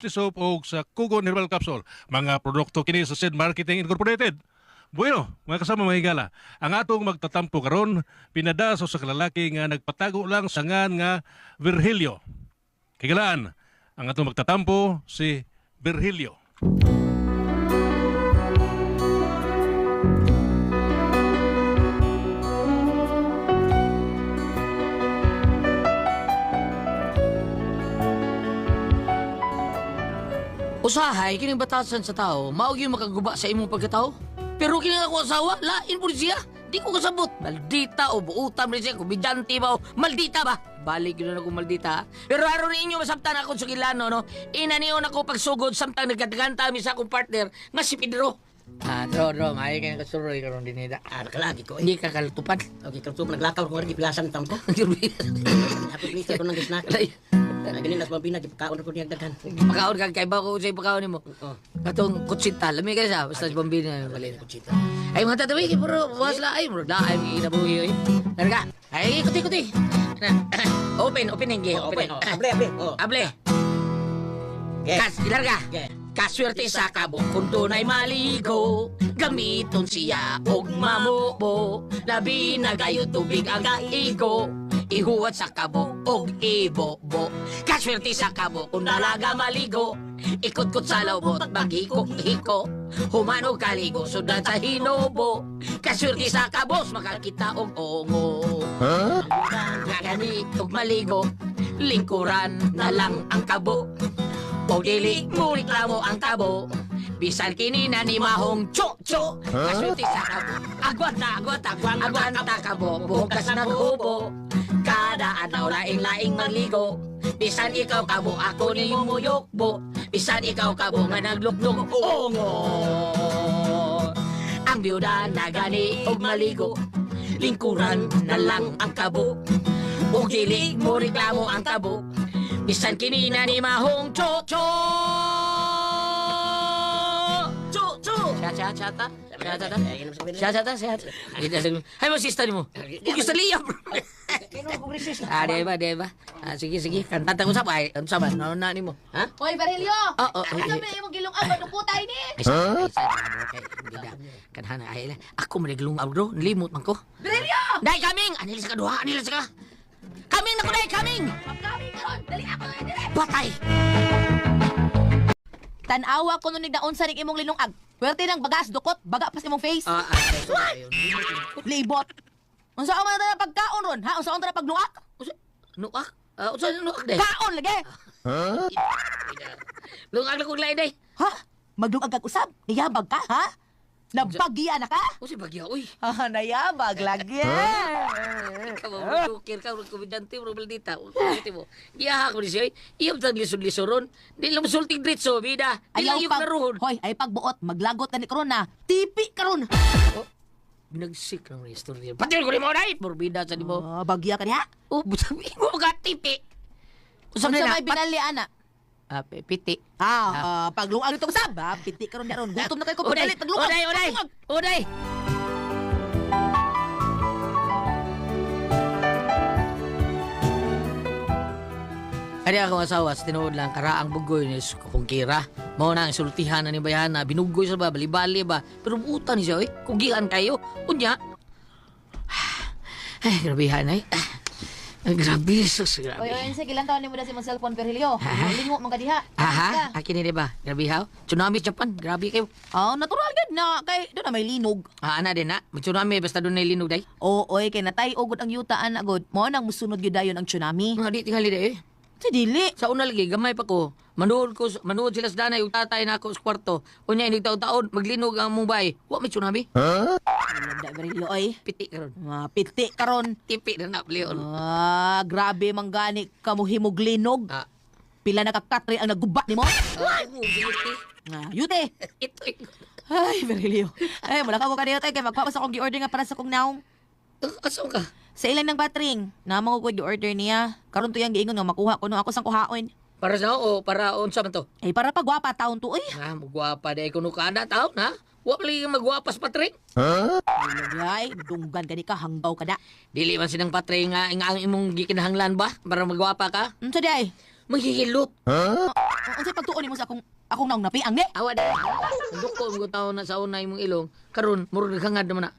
Ashley Soap o sa Kugon Herbal Capsule. Mga produkto kini sa Sid Marketing Incorporated. Bueno, mga kasama mga higala, ang atong magtatampo karon pinadaso sa kalalaki nga nagpatago lang sa ngan nga Virgilio. Kigalaan, ang atong magtatampo si Virgilio. Usahay, kining batasan sa tao, maog yung makaguba sa imong pagkatao. Pero kining ako asawa, lain po siya. Di ko kasabot. Maldita o buutam rin siya, kumidyante ba o maldita ba? Balik yun na ako maldita. Pero araw ninyo masabtan ako sa kilano, no? Inaniyon ako pagsugod samtang nagkataganta mi sa akong partner, nga si Pedro. Dro, maayo kayo kasuroy karon din nila. Nakalagi ko. Hindi ka kalutupan. Okay, kalsup, naglakaw ko rin, gipilasan tang ko. Ako please, ako nang gisnak. Ganin nas pampina, gipakaon ako niyang daghan. Pakaon ka, kaya ba ko sa pakaon mo? Katong kutsita, lami ka siya, basta sa bambina. Bali na kutsita. Ay, mga tatawi, puro buwas la, ay, muro la, ay, kinabuhi, ay. Narga, ay, kuti. Open yung gate. Open. Able. Able. Yes. Ilarga. Yes. Kaswerte sa kabo kung tunay maligo. Gamiton siya og mamubo. Labi na gayo tubig ang kaigo. Ihuwat sa kabo og ibobo. Kaswerte sa kabo kung dalaga maligo. Ikot-kot sa lawbot, maghiko-hiko. Humano kaligo, sudan sa hinobo. Kaswerte sa kabos, makakita og ongo. Gagani og maligo, lingkuran na lang ang kabo. O dili mo reklamo ang kabo. Bisan kinina ni mahong cho-cho. Kaswerte sa kabo. Agwat na kabo. Bukas na hubo. Kada adlaw laing-laing manligo. Bisan ikaw kabo, ako ni muyokbo. Bisan ikaw kabo nga nagluklok ongo. Ang biyuda na gani og maligo. Lingkuran na lang ang kabo. O dili mo reklamo ang kabo. Bisan kinina ni mahong cho-cho. Cho-cho. Siya. Hay mo sista ni mo. Huwag yung saliyap. Diba? Sige. Kantata ko sa pa. Ano sa ba? Nauna ni mo. Ha? Hoy, Virgilio! Oo. Ano ba yung gilong abad ng putay ni? Kanhana ay ako maniglong abro. Nilimot man ko. Virgilio! Dai kaming! Anila sa kaduha. Kaming na ko dai kaming! Kami karon! Dali ako na dire! Patay! Tanawa ko nun nigdaon sa ning imong linungag. Pwerte ng bagas, dukot, baga pa sa imong face. Libot! Unsa man na pagkaon ron, ha? Unsa man na pagluak? Nuak? Unsa nuak day? Kaon lagi! Lungag na kong lain day. Ha? Maglungag kag usab? Niyabag ka, ha? Nabagya na ka? O si Bagya, uy. Ah, nayabag lagi. Ikaw mo, sukir ka, kumidante mo, maldita. Ulit mo. Iyaha ko ni siya, iyam tang lisod-lisoron. Di lang masulting dritso, bida. Di lang yung karoon. Hoy, ay pagbuot, maglagot na ni karon na. Tipi karon. Binagsik ng istorya. Pati ko ni mo, nay! Morbida sa di mo. Ah, bagya ka niya? Oh, sabi mo magatipi. Unsa may binali ana? Piti. Paglungag itong sab, ha? Piti karon niya ron. Gutom na kayo ko padalit paglungag. Uday! Kaya akong asawa sa tinuod lang karaang bugoy ni kung kira. Mao na ang sultihan na ni bayana, binugoy sa ba, bali-bali ba. Pero buutan ni siya, kugihan kayo. Unya. Ay, grabihan ay. Grabe, sus, grabe. Oy, sige lang taon ni mo na si mong cellphone, Virgilio. Lingo man ka diha. Aha, akin ni ba? Grabe ha? Tsunami Japan, grabe kayo. Natural gid na kay do na may linog. Ana din na, may tsunami basta doon na linog day. Oy, kay natay ugod ang yutaan na god. Mo nang musunod gyud dayon ang tsunami. Nga di tingali day eh. Sa dili. Sa una lagi, gamay pa ko. Manood sila sa danay, yung tatay na ako sa kwarto. Unya, hindi taon-taon, maglinog ang Mumbai. Wa may tsunami. Landa Virgilio oy. Piti karon. Piti karon. Tipi na na, Leon. Grabe man gani kamo himog linog. Pila na kakatri ang naguba nimo? Yute. Ito. Ay, Virgilio. Ay, wala ka mo kanina tayo kay magpapas akong gi-order nga para sa kong naong. Aso ka? Sa ilan ng batring, namang ko gi-order niya. Karon to yang giingon nga makuha ko no ako sang kuhaon. Para sa o para unsa man to? Ay, para pagwapa taon to, uy. Magwapa day kuno kada taon ha. Wa pali magwapas patring. Ay, dunggan gani ka, hanggaw ka da. Dili man sinang patring nga ang imong gikinahanglan ba para magwapa ka? Unsa di ay? Manghihilot. Unsay pagtuon nimo sa akong naong napiang ni? Awa day. Duko mo tao na sa unay mong ilong. Karon murag hangad naman na.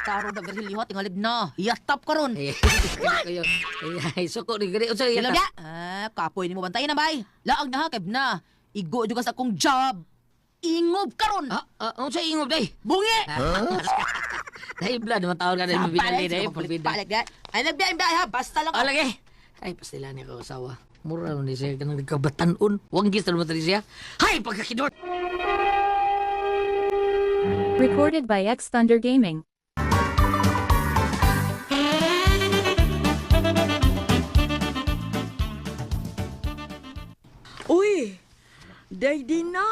Taro na garhilihot tingalid na. Yatap karon. Ay, kayo. Ay, suko ni gari. Unsa Ilaw yata? ya. Kapoy nimo bantayan na bay. Laag na ha kay na. Igo juga sa akong job. Ingob karon. Unsa ingob day? Bungi. Dahil blood naman tawag ka na yung binali day. Pagbida. Ay nagbiyain ha. Basta lang. Oh, lagi. Ay, pastila niya ko asawa. Mura nun siya ka nang nagkabatanon. Huwag gis na naman tali siya. Hay, pagkakidot! Recorded by X Thunder Gaming. Uy, day din na.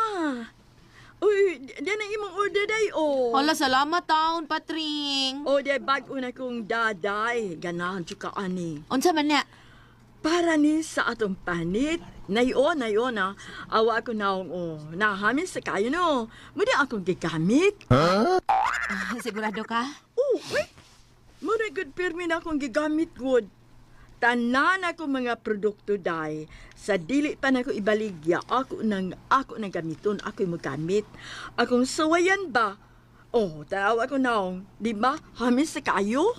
Uy, yan ang imong order day, oh. Hala, salamat taon, Patring. O, day bag una kong daday. Ganahan ka ani. Unsa man niya? Para ni sa atong panit. Nayon, na. Awa ako naong, oh. Nahamin sa kayo, no. Muna akong gigamit. Sigurado ka? Oh, uy. Muna good pirmi na akong gigamit, good. Tanan ako mga produkto day. Sa dili pa na ko ibaligya, ako nang gamiton, ako magamit. Akong sawayan ba? Oh, tanawa ko naong, di ba? Hamis sa kayo?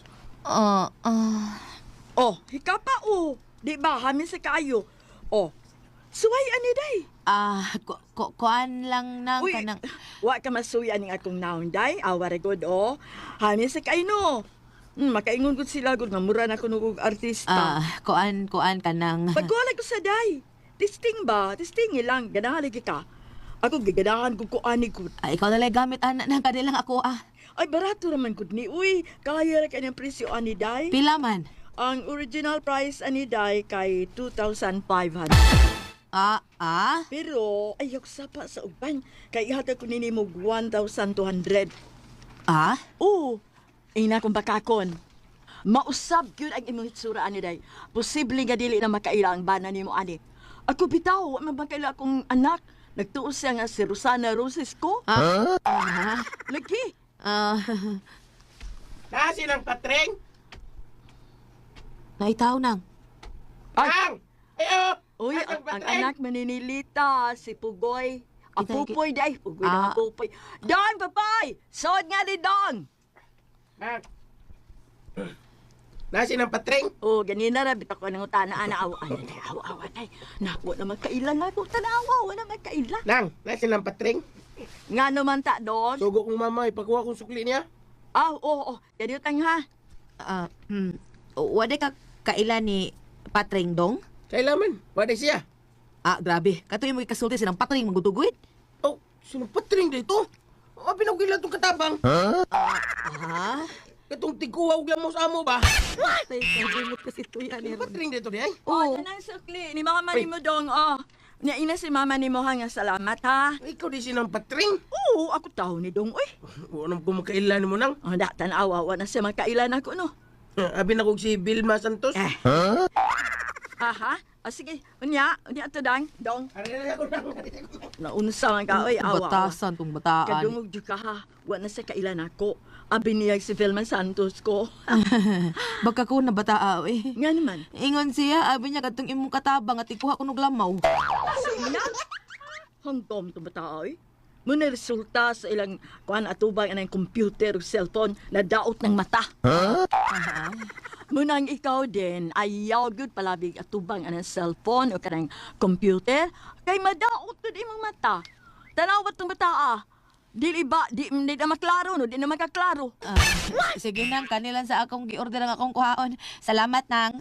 Oh, hikapa oh. Di ba? Hamis sa kayo. Oh, suwayan ni day. Kuan lang nang Uy, kanang... wa ka masuyan ng akong naong day. Awara good oh. Hamis sa kayo no. Makaingon ko sila gud nga mura na ko nung artista. Kuan kanang... Pagkuhala ko sa day. Testing ba? Testing lang. Ganahan lagi ka. Ako giganahan ko ani ko. ikaw na lang gamit, anak na kanilang ako, Ay, barato naman ko ni. Uy, kaya ra kanyang presyo ani day. Pila man? Ang original price ani day kay 2,500. Pero, ayok sapa sa uban. Kay ihatag ko nini mo 1,200. Oo. Ina kong bakakon. Mausab yun ang imong hitsura ani day. Posible nga dili na makaila ang bana nimo ani. Ako bitaw, wa man makaila akong anak. Nagtuos siya nga si Rosana Roses ko. Lagi. Nasi ng Patring? Naitaw nang. Ang! Ayo! Uy, ang anak maninilita, si Pugoy. Ang Kita- Pupoy day. Pugoy na ang Pupoy. Don, Papay! Sod nga ni Don! Ang! Nasi ng Patring? Oh, ganina ra bitaw ko nang utana ana awa day. Awa day. Nako na magkaila na ko tanawa, wala magkaila. Nang, nasi ng Patring? Nga naman ta Don. Sugo kong mama, ipagawa kong sukli niya. Oo. Ganito tang ha. Wala ka kailan ni Patring Dong? Kailaman, wala siya. Grabe. Katoy mo ikasulti silang Patring magutugwid? Oh, sino Patring dito? Oh, pinagkila itong katabang. Katong tiguwa og lamos amo ba? Tay, kagumot kasi ito yan. Sino Patring dito di ay? Oh, tanang sukli. Ni mama ni mo Dong. Oh. Ina si mama ni mo nga salamat ha. Ikaw di sinang Patring? Oo, ako tao ni Dong. Uy. Wala ko makailan mo nang. Oh, da tanawa wa na siya magkailan ako no. Abi na kong si Vilma Santos. Aha. Sige, unya to Dong. Ari ako nang. Naunsa man ka, oy, awa. Batasan tong bataan. Kadungog jud ka ha. Wa na sa kailan ako. Abi niya si Vilma Santos ko. Baka ko na bataa, Nga naman. Ingon siya, abi niya katong imong katabang at ikuha ko ng lamaw. Sina? Hangtom to bata oy. Muna resulta sa ilang kuan atubang anang computer o cellphone na daot ng mata. Munang ikaw din, ayaw gyud palabig atubang anang cellphone o kanang computer kay madaot to di mong mata. Tanawat ng bata Dili ba, di na maklaro no, di na makaklaro. Sige nang, kanilan sa akong gi-order ang akong kuhaon. Salamat nang.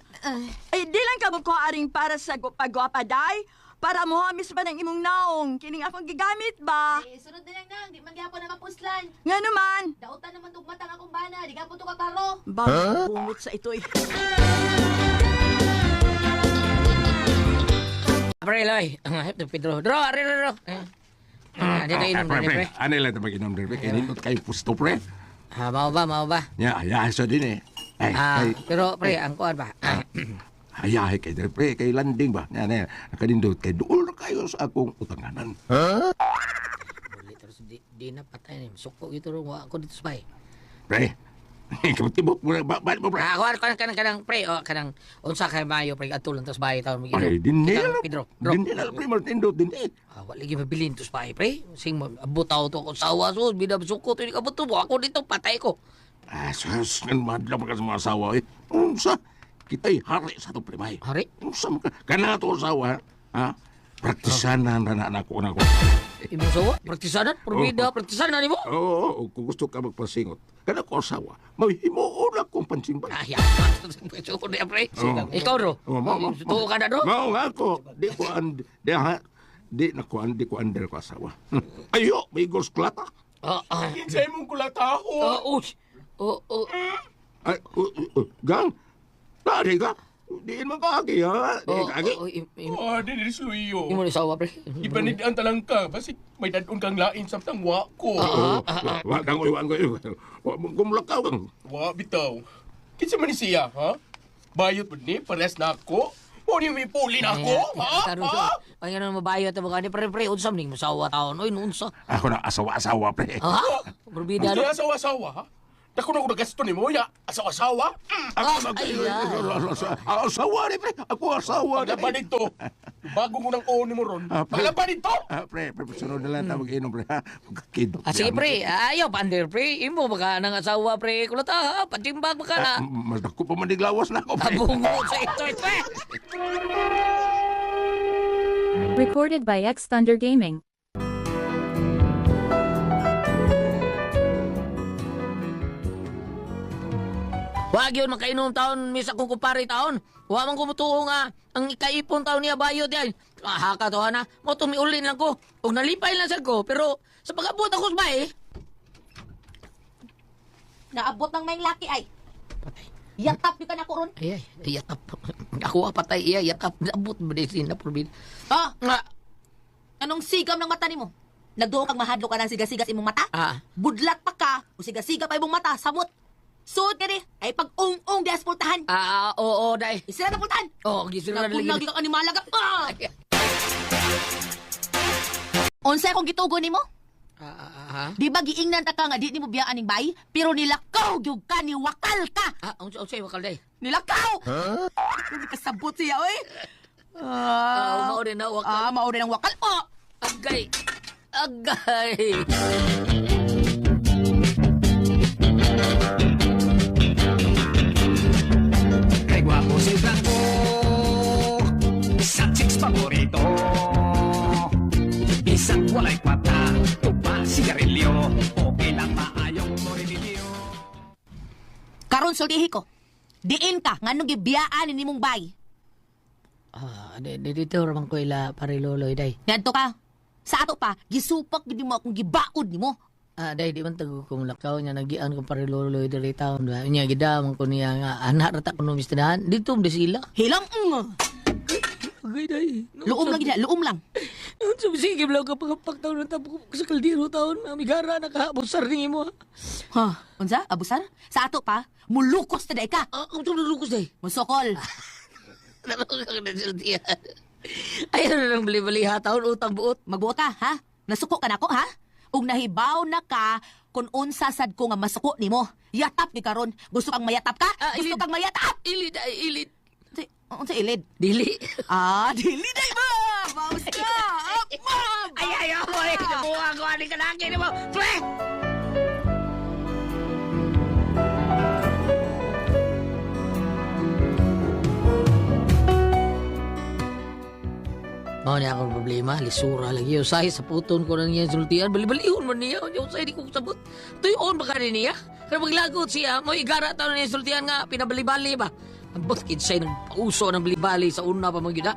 Ay, di lang ka magkuharing para sa pagwapa day. Para mo hamis ba ng imong naong. Kining akong gigamit ba? Sunod na lang nang, di man gyapon na mapuslan. Nga naman. Dautan naman tugmatang akong bana, di gyapon to kakaro. Bagay bungot sa ito'y. Pre, Loy. Hep to Pedro. Dro, Dro. Dito inom na, pre. Ano lang ito mag-inom, pre? Kainin mo kayo pusto, pre. Mau ba? Ya, so din eh. Ay, Pero, pre, ang kuhan ba? ayahe kay dire, pre. Kay landing ba? Yan, nakadindot kay dool na kayo sa akong utanganan. Terus di na patay ni. Suko gitu ro ako dito sa bay. Pre, Tibok mo na, ba't mo, pre? Kanang pre, kanang unsa kay mayo pre atulon tos bahay taon Ay, din nila. Pedro. Din nila, pre, Martindo, din nila. Wala gyud mabilin tos bahay pre. Sing abutaw to ko sawa so bidabsuko to ni kabuto mo ako dito patay ko. Sus, nga madla pa ka sa mga asawa, eh. Unsa, kita'y hari sa itong primay. Hari? Unsa, kana ito asawa, ha? Praktisanan na anak ko. Imong sawa praktisanan, probida praktisanan nimo. Oo, kung gusto ka magpasingot, kana ko asawa, mahimuon akong pansimba. Ya. Suko niya pre. Ikaw ro. Tuo ka na ro. Mao nga ako, di ko under ko asawa. Ayo, may gos klata. Kinsay mong kulataho. Ay, gang, tari ka. Diin man kagi, ha? Diin kagi. Di rin luyo. Imo ni sawa pre. Ipanidaan talang ka, basi may dadon kang lain samtang wa ko. Wag kang uiwan ko. Kumlakaw kang. Wa bitaw. Kinsa man ni siya, ha? Bayot mo ni, pares na ako. O ni may puli na ako, ha? Ay nga nang mabayo ta mga ni pre unsam ning masawa taon. Oy unsa? Ako na asawa-asawa, pre. Ha? Probida Gusto ro. na asawa-asawa, ha? Dako na ako nagasto ni mo, ya? Asawa-asawa? Ako asawa ni, pre. Ako asawa ni. Paglaban dito. Bago ko nang ni mo ron. Paglaban dito! Pre, sunod na lang na mag-inom, pre, ha? Magkakidot. Sige pre, ayaw pander pre. Imo baka nang asawa pre kulata ha. Patimbag baka na. Mas dako pa maniglawas na ako, pre. Abungo sa ito pre. Recorded by X Thunder Gaming. Wag yun makainom taon misa kong kupari taon. Wa man kumutuo nga ang ikaipon taon niya bayod yan. Haka to na. Mo tumiulin lang ko. Og nalipay lang sad ko pero sa pag-abot ako sa bahay. Naabot ng may laki ay. Yatap yung ka na ko ron. Ay, yatap. Ako patay iya yatap. Abot ba din na probin. Nga. Anong sigam ng mata nimo? Nagduho kang mahadlo ka ng sigas-sigas imong mata? Budlat pa ka, o siga-siga pa imong mata, samot. Suot ka ay pag ung-ung di aspultahan. Oo, day. Isira na pultahan. Gisira na Napunag yung animalaga. Unsay akong gitugo nimo? Di ba giingnan ta ka nga di nimo biyaan ning bay, pero nilakaw gyud ka ni wakal ka. Unsay wakal day? Nilakaw. Hindi kasabot siya oy. Mao din na wakal. Mao din ang wakal. Agay. Kay gwapo si Blanco sa chicks paborito. Isang walay kwata, tupa sigarilyo, okay lang maayong morililyo. Karon sultihi ko. Diin ka nganong gibiyaan ni nimong bay. Dito raman ko ila pariloloy day. Ngadto ka. Sa ato pa, gisupak gid mo akong gibaod nimo. Day di man tago kong lakaw niya nagian ko pariloloy diri taon. Nya gidamon ko niya nga anak rata kuno mistahan. Dito di sila. Hilang Agay day. Luom lang gid, luom lang. Sige lang ka pagpagtaon ng tapo sa kaldero taon. Amigara nakahabusar ni mo. Unsa? Abusar? Sa ato pa, mulukos ta day ka. Ang tululukos day. Musokol. Ayaw na lang bali-bali ha, taon utang buot. Magbuota, ha? Nasuko ka na ko, ha? Ug nahibaw na ka kung unsa sad ko nga masuko nimo. Yatap ni karon. Gusto kang mayatap ka? Gusto kang mayatap? Ilid ay ilid. Unsa ilid? Dili. Dili day ba? Baus ka. Mom! Ay, nabuha ko ani ka laki mo. Pre! Mao ni akong problema, lisura lagi. Usahay sa puton ko na niya sultian. Bali-balihon man niya. Usahay di ko sabot. Tuyon ba ka rin niya? Kaya maglagot siya, mo igara taon na niya sultian nga, pinabali-bali ba? Ang botkid siya nagpauso ng bali-bali sa una pa magida.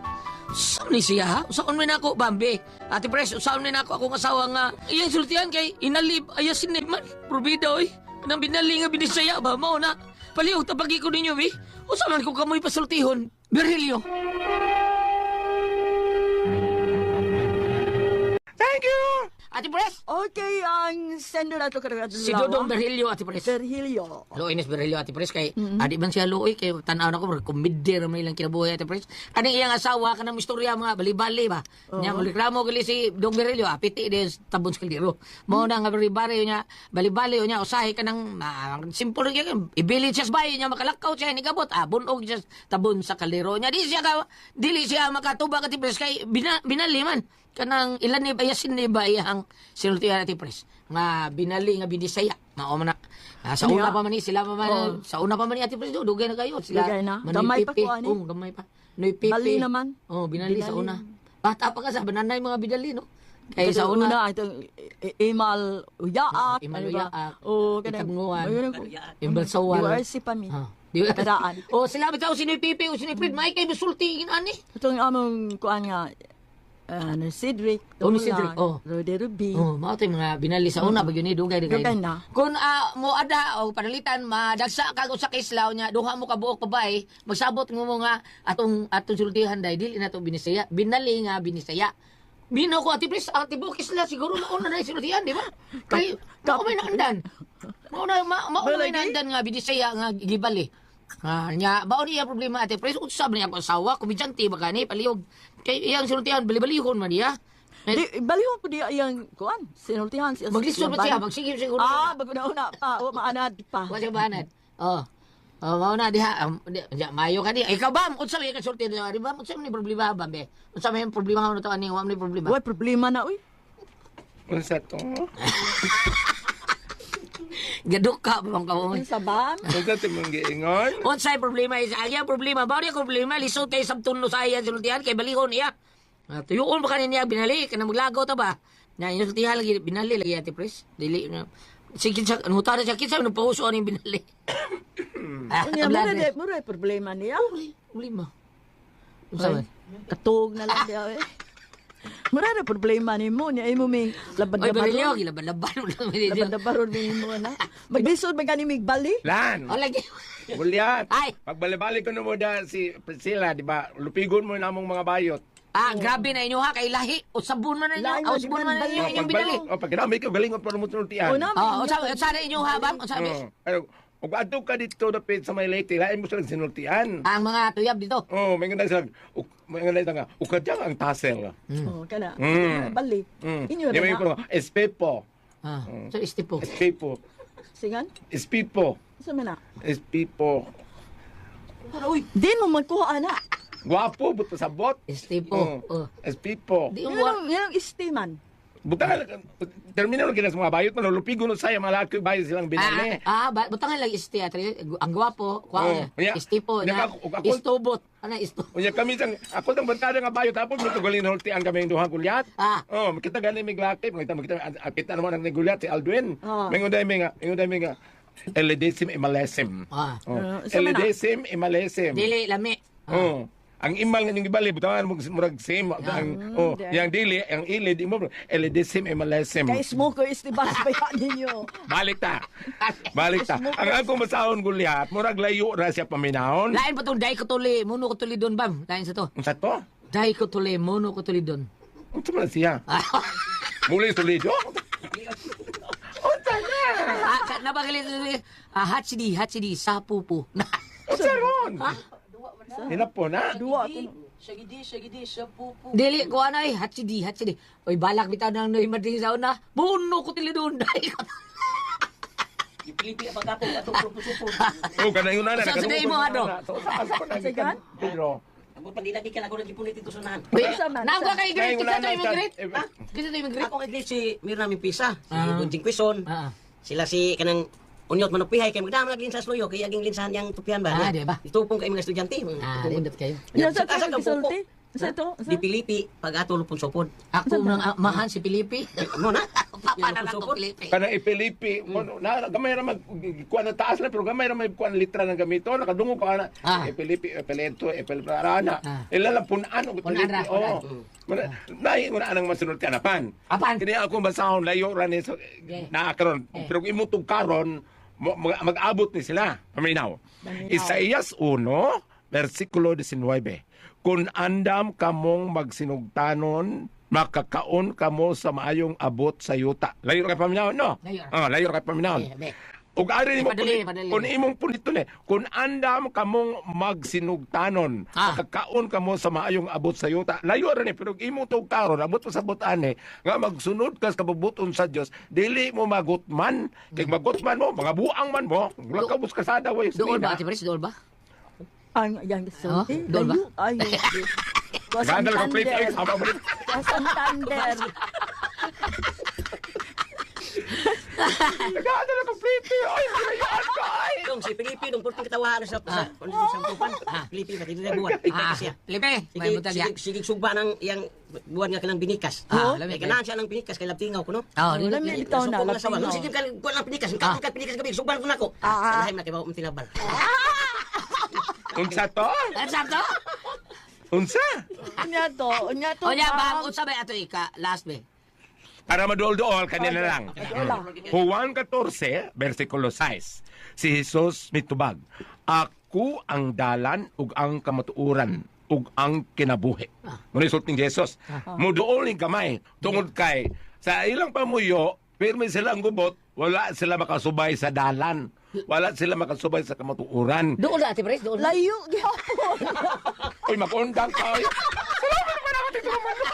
Saan ni siya ha? Usaon mo na ako, Bambi. Ate Pres, usaon mo na ako akong asawa nga. Iyang sultian kay inalib, ayasin na man. Probida oy. Nang binali nga binisaya ba? Mao na. Palihog tapagi ko ninyo, bi. Usaon ko kamoy pasultihon. Berilio. Thank you! Ate Pres. Okay, ang sender na ito karagad. Si Dodong Berhilio, Ate Pres. Berhilio. Hello, Ines Berhilio, Ate Pres. Kay, adi man siya luoy. Kay tanaw na ko, kumidde naman ilang kinabuhay, Ate Pres. Kaning iyang asawa, kanang istorya mga bali-bali ba? Nya, mulikramo gali si Dong Berhilio, piti din tabon sa kaldero. Mo na nga bali-bali niya, bali-bali niya, usahay ka ng, simple rin yan, ibili siya sa bahay niya, makalakaw siya, nigabot, bunog siya tabon sa kaldero niya. Dili siya makatubag, Ate Pres, kay binali man. Kanang ilan ni bayasin ni ba iyang sinultihan Ate Pres nga binali nga binisaya mao man sa una pa man ni sila pa man sa una pa man ni Ate Pres dugay na kayo sila Dugay na. Gamay pa ko, ani. gamay pa noy pipi Bali naman. binali sa una bata pa ka sa bananay mga bidali no kay Kasi sa una itong Imal Uyaak. Imal ano ba? Uyaak, O, kanang. Itabnguan, Ayun, Imbalsawal Diwarsi pa mi. Di ba? Karaan. Sila bitaw sinoy pipi o sinoy Fred may kay bisulti ani Itong among kuan nga, Cedric, ni Cedric, Rode Ruby. mao tay mga binali sa una bagyo ni dugay Dugay na. Kung mo ada o panalitan madagsa kag usa ka islaw nya duha mo ka buok babay magsabot mo nga atong sultihan dai dili na to binisaya binali nga binisaya. Bino ko Ate Pres Ate Bukis la siguro mauna na sultihan di ba? Kay mao may naandan. Mauna may naandan nga binisaya nga gibali. Nya bao niya problema Ate Pres usab niya ko asawa komedyante ba kani palihog kay iyang sultihan bali-balihon man niya. Di, balihon po diya iyang kuan, sinultihan siya. Maglisod ba siya? Magsigib siguro. Baguna-una pa, o maanad pa. Wala siya banad. Mao na diha. Mayo ka di. Ikaw ba? Unsa may kasulti na di ba? Unsa may problema ba be? Unsa may problema nga to ani? Wa may problema. Uy, problema na, uy. Unsa to? Gadok ka bang kawon. Sa ban? Unsa to mong giingon? Unsay problema isa? Iya problema. Ba niya problema lisod kay sabton no saya sultihan kay balihon niya. Tuyuon ba kaniya binali kana maglagaw ta ba? Nya insultihan lagi binali lagi Ate Pres. Dili na. Sige sa nutara sa kinsa no pauso ani binali. Mura problema niya. Problema. Unsa man? Katog na lang diya, eh. Mura na problema ni mo, niya mo may Oy, Berhilio, laban-laban. gilaban-laban lang. Laban-laban ni mo na. Maglisod ba gani mig bali? Lan. O lagi. Bulyat. Ay. Pagbalik ko na mo da si Priscilla, di ba? Lupigon mo namong mga bayot. Grabe na inyo ha, kay lahi. O sabon man na Lahi inyo. mo, O sabon man na inyo, inyong binali. Pag ginamit ka, galing mo para mo tunutian. O namin. O sana inyo ha, bang? O sabi. Kung adto ka dito na pin sa may lake, lain mo silang sinultian. Ang mga tuyab dito. May nga sila, may nga nga, ukadyang ang tassel. Oh, kana. Mm. Bali. Inyo Di ba na yung na. ko, espepo. So, istipo. Espepo. Singan? Espipo. Sa mana? Espipo. Din mo magkuha na. Guwapo, buto sabot. Istipo. Espipo. Di mo. Yan ang istiman. Buta terminal ginas mga bayot man lupigo no saya mga laki bayot silang binali. Butangan lang isti atri. Ang gwapo. Istipo. Ako- Istobot. Ano isto? Unya kami sang ako tang bantada nga bayot tapos mo tugalin hultian kami ng duha gulyat. Kita gani mig laki, kita naman ang gulyat si Aldwin. Mengon dai nga, Elidesim imalesim. Elidesim imalesim. Dili lami. Ang imal nga yung ibali, butangan mo murag same. Yang dili, ang ili, di mo, elidesim imalesim. Kay smoke ko istibas pa yan ninyo. Balik ta. Ang akong masahon gulyat, murag layo ra siya paminahon. Lain pa itong dahil ko tuli. Muno ko tuli doon, bam. Lain sa to. Ang sa to? Dahil ko tuli. Muno ko tuli doon. Ang sa siya? Muli tulido? Unsa na? Napagalit. Hatsidi. Sapupo. Unsa ron? Hinapo na? Duwa ko. Dili ko ano eh, hatsidi. Oy, balak bitaw nang noy mading sa una. Buno ko tili doon dahil ko. Ipilipi ang pagkapong atong propusupon. Kana yun na. Sa day mo, ano? Sa pa na Pedro. Ang pag dilagi ka na ako nag-ipunit ito sunahan. Nagwa kay Gret. Kita to immigrate. Kita to immigrate. Ako kay si Mirna Mipisa, si Bunjing Quison. Sila si kanang unyot manupihay kay magdama naglinsa sa loyo kay aging linsahan yang tupian ba. Di ba? Itupong kay mga estudyante. Limot kayo. Yan sa Asa ka kasulti. Sa to? Di Pilipi pag ato lupon sopon. Ako nang mahan si Pilipi. Ano na? Papanan ako Pilipi. Kana ipilipi, gamay ra magkuan na taas na pero gamay ra magkuan litra ng gamito, nakadungo pa kana. Ipilipi, ipilento, ipilparana. Ilalang punan og ipilipi. Nay mo anang masunod ka napan. Apan? Kini ako basahon layo ra ni na karon. Pero imutong karon mag-abot ni sila. Paminaw. Isaías 1 versikulo 19. Kung andam kamong magsinugtanon makakaon ka mo sa maayong abot sa yuta. Layo ra kay paminaw, no? Layo. Layo ra kay paminaw. Be. Ug ari nimo Padali. kung imong punito ni, kung andam kamong magsinugtanon, makakaon ka mo sa maayong abot sa yuta. Layo ra ni pero imong tug karon abot pa sa butan nga magsunod ka sa kabubuton sa Dios, dili mo magutman. Kay magutman mo, mga buang man mo. Wala ka bus kasada way. Dool ba, Ate Pres? Dool ba? Ang yang sulti. Doon ba? Ay. Gandal ka plate ay sama mo. Santander. Gandal ka plate. Ay, kayaan ka ay. Dong si Felipe dong purti katawahan sa tupan. Felipe ba dili na buwan. Siya. Felipe, may butag ya. Sige sugba ng yang buwan nga kanang binikas. Labi. Kay kanahan siya ng binikas kay labtingaw ko no. Lami ito na. Sige ka kuan ng binikas, ka binikas gabi sugban ko nako. Lahi na kay bawo tinabal. Unsa to? Ano to? Unsa? Unya to. O niya, bang, unsa ba ato ika, last be? Para madol-dool, kanina lang. Juan 14, versikulo 6. Si Jesus mitubag, ako ang dalan ug ang kamatuuran ug ang kinabuhi. Muna isulting Jesus. Mudool ni gamay, tungod kay, sa ilang pamuyo, pirmi sila ang gubot, wala sila makasubay sa dalan. Wala sila makasubay sa kamatuuran. Dool na, Ate Pres, dool na. Layo gyapon. Uy, mag-undang tayo. Salamat naman ako, Tito Romano.